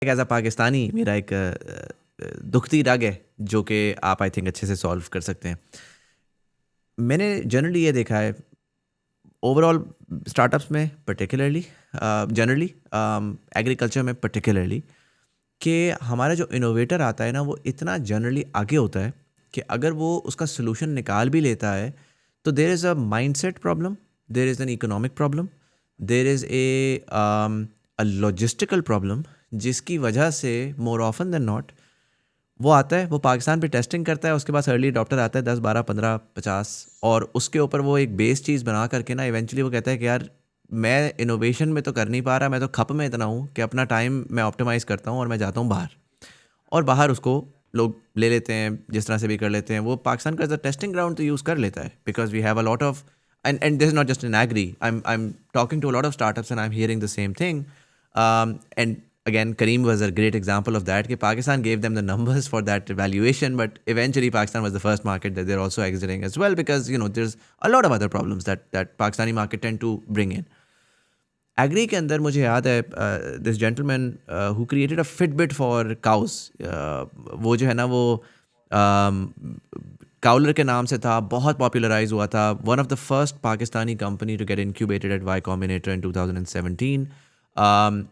As a Pakistani मेरा एक दुखती रग है जो कि आप आई थिंक अच्छे से सॉल्व कर सकते हैं। मैंने जनरली ये देखा है ओवरऑल स्टार्टअप्स में पर्टिकुलरली, जनरली एग्रीकल्चर में पर्टिकुलरली, कि हमारा जो इनोवेटर आता है ना वो इतना जनरली आगे होता है कि अगर वो उसका सोल्यूशन निकाल भी लेता है तो there is a mindset problem, there is an economic problem, there is a logistical problem, जिसकी वजह से मोर ऑफन देन नॉट वो आता है, वो पाकिस्तान पे टेस्टिंग करता है, उसके पास अर्ली अडॉप्टर आता है 10 12 15 50, और उसके ऊपर वो एक बेस चीज़ बना करके ना इवेंचुअली वो कहता है कि यार मैं इनोवेशन में तो कर नहीं पा रहा, मैं तो खप में इतना हूँ कि अपना टाइम मैं ऑप्टिमाइज़ करता हूँ और मैं जाता हूँ बाहर, और बाहर उसको लोग ले लेते हैं, जिस तरह से भी कर लेते हैं। वो पाकिस्तान का as a testing ground to use कर लेता है because we have a lot of and this is not just in agri. I'm talking to a lot of startups and I'm hearing the same thing. And again, Kareem was a great example of that. कि Pakistan gave them the numbers for that evaluation, but eventually Pakistan was the first market that they're also exiting as well because there's a lot of other problems that Pakistani market tend to bring in. Agri के अंदर मुझे याद है this gentleman who created a Fitbit for cows, वो जो है ना वो काउलर के नाम से था, बहुत पॉपुलराइज हुआ था, one of the first Pakistani company to get incubated at Y Combinator in 2017।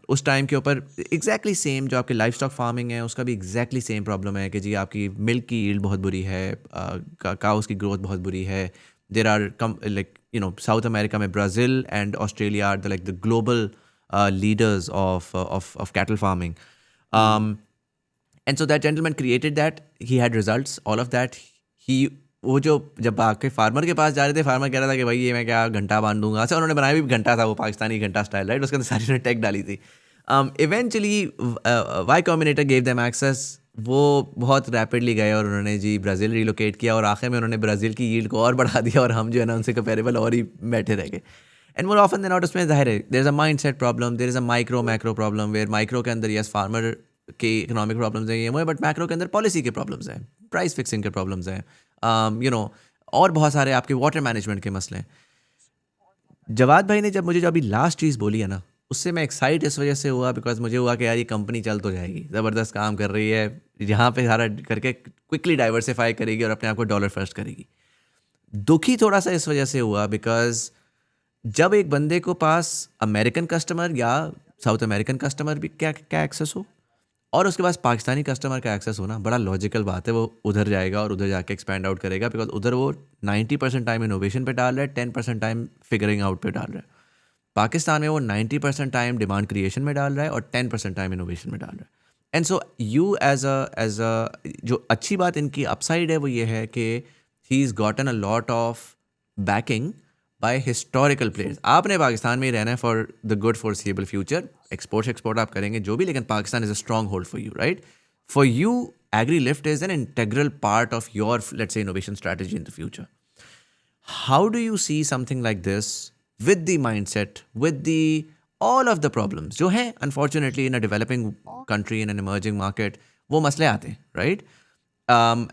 उस टाइम के ऊपर एग्जैक्टली सेम जो आपकी लाइफ स्टॉक फार्मिंग है उसका भी एग्जैक्टली सेम प्रॉब्लम है कि जी आपकी मिल्क की यील्ड बहुत बुरी है, काउस की ग्रोथ बहुत बुरी है। There are like South America में Brazil and Australia are the like the global leaders of cattle farming. And so that gentleman created that. He had results, all of that. वो जो जब आके farmer के पास जा रहे थे, फार्मर कह रहा था कि भाई ये मैं क्या घंटा बांध दूंगा। अच्छा, उन्होंने बनाया भी घंटा था, वो पाकिस्तानी घंटा स्टाइल, राइट, उसके अंदर सारी उन्होंने टेक डाली थी। Eventually Y Combinator gave them access. वो बहुत रैपिडली गए और उन्होंने जी ब्राज़ील रिलोकेट किया और आखिर में उन्होंने ब्राज़ील की यील्ड को और बढ़ा दिया और हम जो है ना उनसे कंपेरेबल और ही बैठे रह गए। And more often than not उसमें ज़ाहिर है there is a mind set problem, there is a micro macro problem, where micro के अंदर यस फार्मर के इकोनॉमिक प्रॉब्लम्स हैं ये वो है, बट मैक्रो के अंदर पॉलिसी के प्रॉब्लम्स हैं, प्राइस फिक्सिंग के प्रॉब्लम्स हैं, और बहुत सारे आपके वाटर मैनेजमेंट के मसले हैं। जवाद भाई ने जब मुझे जो अभी लास्ट चीज़ बोली है ना, उससे मैं एक्साइट इस वजह से हुआ बिकॉज मुझे हुआ कि यार ये कंपनी चल तो जाएगी, ज़बरदस्त काम कर रही है, यहाँ पे सारा करके क्विकली डाइवर्सिफाई करेगी और अपने आप को डॉलर फर्स्ट करेगी। दुखी थोड़ा सा इस वजह से हुआ बिकॉज जब एक बंदे को पास अमेरिकन कस्टमर या साउथ अमेरिकन कस्टमर भी क्या क्या एक्सेस हो और उसके पास पाकिस्तानी कस्टमर का एक्सेस होना, बड़ा लॉजिकल बात है, वो उधर जाएगा और उधर जाके एक्सपैंड आउट करेगा बिकॉज उधर वो 90% टाइम इनोवेशन पे डाल रहा है, 10% टाइम फिगरिंग आउट पे डाल रहा है। पाकिस्तान में वो 90% टाइम डिमांड क्रिएशन में डाल रहा है और 10% टाइम इनोवेशन में डाल रहा है। And so you as a जो अच्छी बात इनकी अपसाइड है वो ये है कि he is gotten a lot of backing by historical players. आपने पाकिस्तान में ही रहना है for the good foreseeable future, export आप करेंगे जो भी, लेकिन Pakistan is a stronghold for you, right? For you agri lift is an integral part of your let's say innovation strategy in the future. How do you see something like this with the mindset, with the all of the problems जो हैं unfortunately in a developing country, in an emerging market, वो मसले आते हैं, right?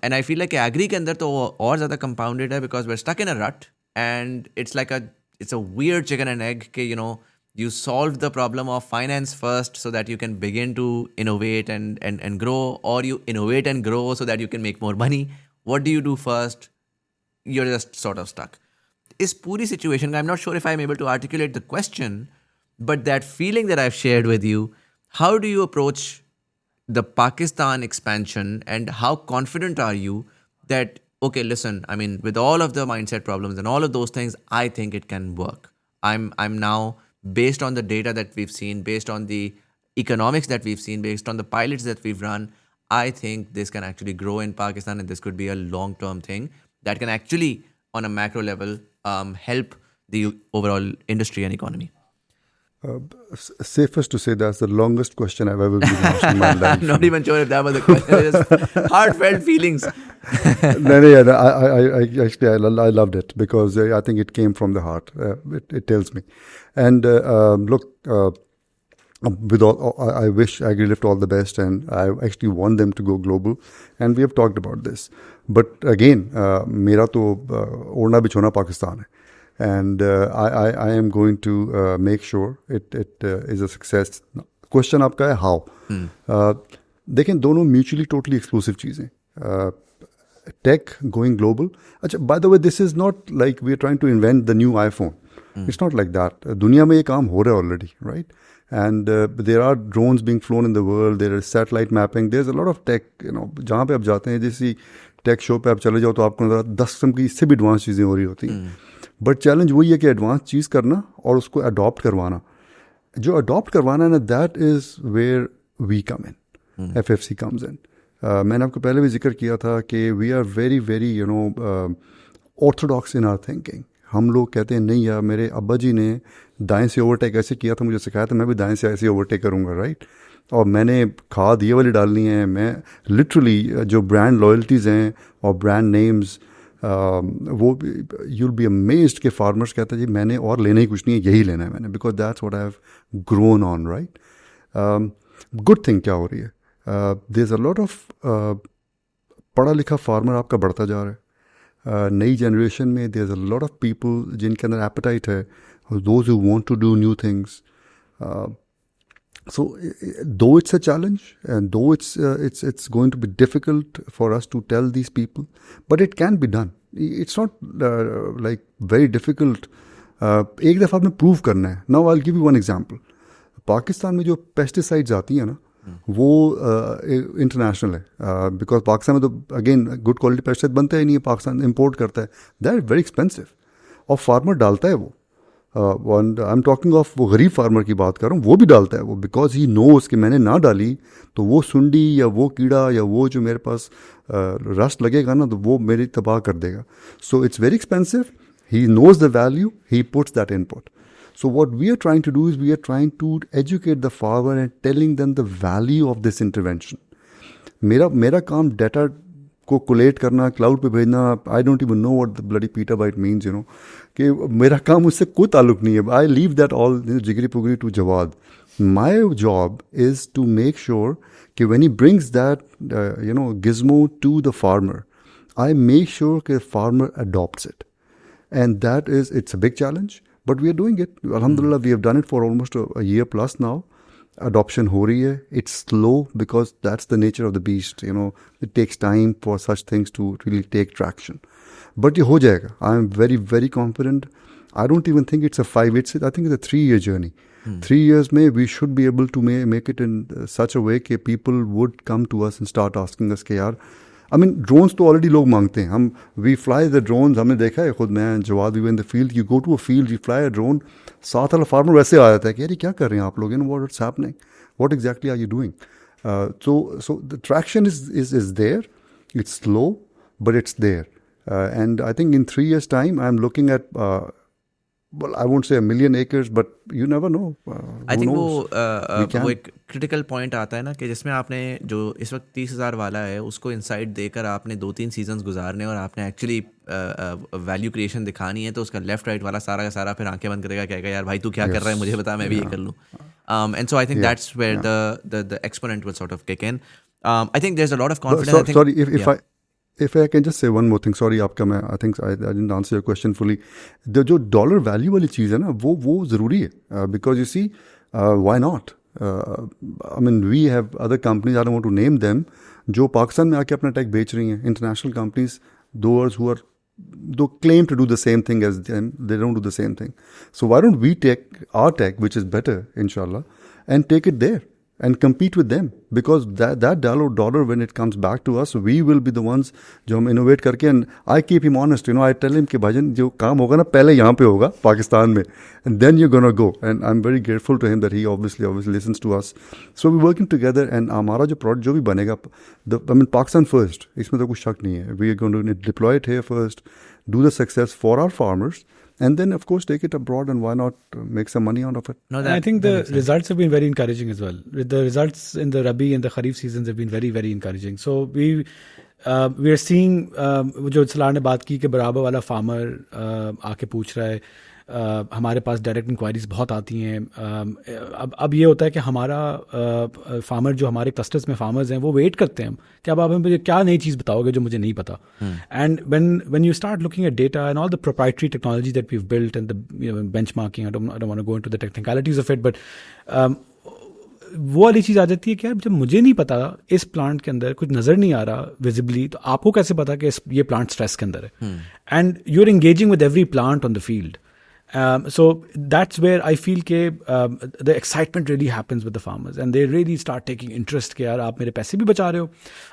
And I feel like agri के अंदर तो और ज़्यादा compounded है because we're stuck in a rut and it's a weird chicken and egg कि you solve the problem of finance first so that you can begin to innovate and grow, or you innovate and grow so that you can make more money. What do you do first? You're just sort of stuck. इस पूरी situation का, I'm not sure if I'm able to articulate the question, but that feeling that I've shared with you, how do you approach the Pakistan expansion and how confident are you that, okay, listen, I mean, with all of the mindset problems and all of those things, I think it can work. I'm now, based on the data that we've seen, based on the economics that we've seen, based on the pilots that we've run, I think this can actually grow in Pakistan and this could be a long-term thing that can actually, on a macro level, help the overall industry and economy. Safest to say that's the longest question I've ever been asked in my life. I'm not even sure if that was a question. It was heartfelt feelings. I loved it because I think it came from the heart. It tells me. And look, with all, I wish AgriLift all the best, and I actually want them to go global. And we have talked about this. But again, मेरा तो ओढ़ना बिछोना पाकिस्तान है. And I am going to make sure it is a success question आपका है how. देखें दोनों mutually totally exclusive चीज़ें. Tech going global. अच्छा, by the way this is not like we are trying to invent the new iPhone. It's not like that. दुनिया में ये काम हो रहा है already, right? And there are drones being flown in the world. There is satellite mapping. There's a lot of tech. जहाँ पे आप जाते हैं, जैसी टेक शो पे आप चले जाओ तो आपको नजर 10 किस्म की इससे भी एडवांस चीज़ें हो रही होती हैं. बट चैलेंज वही है कि एडवांस चीज़ करना और उसको अडॉप्ट करवाना. जो अडॉप्ट करवाना है ना, that is where we come in. FFC comes in. मैंने आपको पहले भी जिक्र किया था कि we are very very orthodox in our thinking. हम लोग कहते हैं नहीं यार, मेरे अब्बा जी ने दाएं से ओवरटेक ऐसे किया था, मुझे सिखाया था, मैं भी दाएं से ऐसे ओवरटेक करूँगा, राइट? और मैंने खाद ये वाली डालनी है. मैं लिटरली जो ब्रांड लॉयल्टीज़ हैं और ब्रांड नेम्स, वो यूल बी अमेज्ड के फार्मर्स कहते हैं जी मैंने और लेना ही कुछ नहीं है, यही लेना है मैंने, because that's what I have grown on, right? Good thing क्या हो रही है, there is a lot of पढ़ा लिखा फार्मर आपका बढ़ता जा रहा है. नई जनरेशन में there is a lot of people जिनके अंदर एपेटाइट है, those who want to do new things. So though it's a challenge and though it's going to be difficult for us to tell these people, but it can be done. It's not like very difficult. एक दफ़ा आपने prove करना है. Now I'll give you one example. Pakistan में जो pesticides आती हैं ना, वो इंटरनेशनल है. बिकॉज पाकिस्तान में तो अगेन गुड क्वालिटी पेस्टिसाइड बनता ही नहीं है, पाकिस्तान इम्पोर्ट करता है. That is very expensive. और फार्मर डालता है वो. आई एम टॉकिंग ऑफ वो गरीब फार्मर की बात कर रहा हूँ, वो भी डालता है वो, बिकॉज ही नोज कि मैंने ना डाली तो वो सुंडी या वो कीड़ा या वो जो मेरे पास रस्ट लगेगा ना, तो वो मेरी तबाह कर देगा. So it's very expensive. He knows the value, he puts that input. So what we are trying to do is we are trying to educate the farmer and telling them the value of this intervention. मेरा काम data को collate करना, cloud पे भेजना, I don't even know what the bloody petabyte means, कि मेरा काम उससे कोई ताल्लुक नहीं है. आई लीव दैट ऑल जिगरी पुगरी to Jawad. My job is to make sure कि when he brings that gizmo to the farmer, I make sure कि farmer adopts it. And that is, it's a big challenge, but we are doing it. Alhamdulillah, we have done it for almost a year plus now. Adoption ho rahi hai. It's slow because that's the nature of the beast. It takes time for such things to really take traction. But ye ho jayega. I am very, very confident. I don't even think it's a 5. I think it's a 3-year journey. 3 years may we should be able to make it in such a way that people would come to us and start asking us कि यार, I mean, drones तो already लोग मांगते हैं. We fly the drones, हमने देखा है खुद. मैं जवाद we in the field, you go to a field, you fly a drone, साथ वाला फार्मर वैसे आ जाता है कि यार क्या कर रहे हैं आप लोग, what it's happening, what exactly are you doing. So the traction is there. It's slow but it's there. And I think in 3 years time I am looking at, well, I won't say 1 million acres, but you never know. I think वो एक critical point आता है ना, कि जिसमें आपने जो इस वक्त 30,000 वाला है उसको इंसाइट देकर आपने 2-3 सीजन्स गुजारने और आपने एक्चुअली वैल्यू क्रिएशन दिखानी है, तो उसका लेफ्ट राइट वाला सारा का सारा फिर आंखें बंद करेगा, कहेगा यार भाई तू क्या कर रहा है, मुझे बता, मैं भी ये कर लूँ. And so I think that's where the exponent will sort of kick in. I think there's a lot of confidence. Sorry, if I can just say one more thing, sorry आपका, मैं I think I didn't answer your question fully. जो dollar value वाली चीज़ है ना, वो ज़रूरी है, because you see, why not? I mean, we have other companies, I don't want to name them, जो पाकिस्तान में आके अपना टेक बेच रही हैं. International companies, those who claim to do the same thing as them, they don't do the same thing. So why don't we take our tech, which is better, inshallah, and take it there and compete with them, because that dollar when it comes back to us, we will be the ones जो हम innovate करके. And I keep him honest, I tell him कि भाईजान जो काम होगा ना पहले यहाँ पे होगा पाकिस्तान में, and then you're gonna go. And I'm very grateful to him that he obviously listens to us. So we're working together, and हमारा जो product जो भी बनेगा, I mean Pakistan first, इसमें तो कुछ शक नहीं है. We are going to deploy it here first, do the success for our farmers, and then of course take it abroad, and why not make some money out of it. No, I think the results have been very encouraging as well. The results in the Rabi and the Kharif seasons have been very, very encouraging. So we are seeing जो सलार ने बात की कि बराबर वाला farmer आके पूछ रहा है, हमारे पास डायरेक्ट इंक्वायरीज बहुत आती हैं. अब ये होता है कि हमारा फार्मर जो हमारे क्लस्टर्स में फार्मर्स हैं वो वेट करते हैं कि अब आप मुझे क्या नई चीज़ बताओगे जो मुझे नहीं पता. And when you start looking at data and all the proprietary technology that we have built and the benchmarking, I don't want to go into the technicalities of it, but वो वाली चीज़ आ जाती है कि यार जब मुझे नहीं पता इस प्लांट के अंदर कुछ नज़र नहीं आ रहा विजिबली, तो आपको कैसे पता कि ये प्लांट स्ट्रेस के अंदर है? And you are engaging with every plant on the field. So that's where I feel that the excitement really happens with the farmers, and they really start taking interest कि यार आप मेरे पैसे भी बचा रहे हो,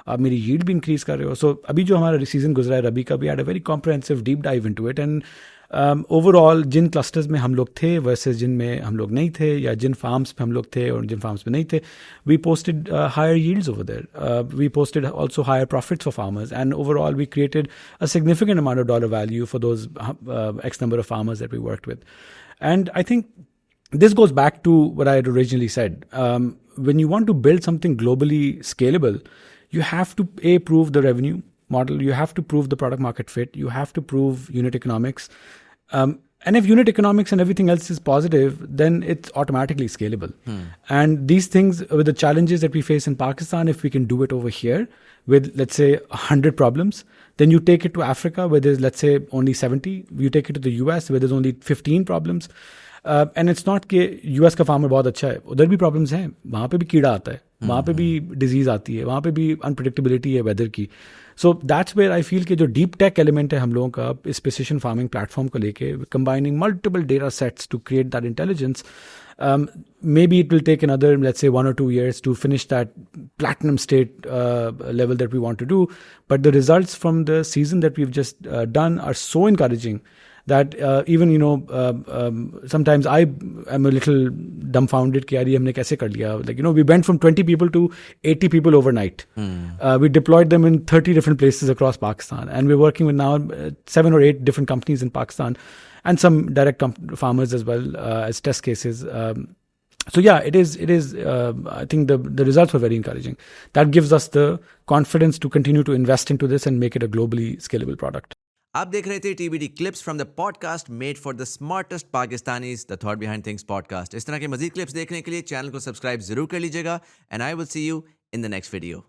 आप मेरी yield भी increase कर रहे हो. So अभी जो हमारा season गुजरा है रबी का, we had a very comprehensive deep dive into it, and overall जिन क्लस्टर्स में हम लोग थे वर्सेस जिन में हम लोग नहीं थे, या जिन फार्म्स पे हम लोग थे और जिन फार्म्स में नहीं थे, we posted higher yields over there, we posted also higher profits for farmers, and overall we created a significant amount of dollar value for those x number of farmers that we worked with. And I think this goes back to what I had originally said. When you want to build something globally scalable, you have to prove the revenue model, you have to prove the product market fit, you have to prove unit economics. And if unit economics and everything else is positive, then it's automatically scalable. And these things, with the challenges that we face in Pakistan, if we can do it over here with, let's say, 100 problems, then you take it to Africa where there's, let's say, only 70. You take it to the US where there's only 15 problems. And it's not कि US का farmer बहुत अच्छा है, उधर भी problems हैं, वहाँ पे भी कीड़ा आता है, वहाँ पे भी डिजीज़ आती है, वहाँ पे भी अनप्रडिक्टेबिलिटी है वेदर की. So that's where I feel कि जो डीप टेक एलिमेंट है हम लोगों का इस प्रिसिशन फार्मिंग प्लेटफॉर्म को लेके, combining multiple data sets to create that intelligence. Maybe it will take another, let's say, 1 or 2 years to finish that platinum state level that we want to do. But the results from the season that we've just done are so encouraging that even, sometimes I am a little dumbfounded कि यार ये हमने कैसे कर लिया. Like, we went from 20 people to 80 people overnight. We deployed them in 30 different places across Pakistan, and we're working with now 7 or 8 different companies in Pakistan, and some direct farmers as well as test cases. So yeah, it is. I think the results were very encouraging. That gives us the confidence to continue to invest into this and make it a globally scalable product. आप देख रहे थे TBD clips from the podcast made for the smartest Pakistanis, the thought behind things podcast. इस तरह के मजीद clips देखने के लिए चैनल को सब्सक्राइब जरूर कर लीजिएगा, and I will see you in the next video.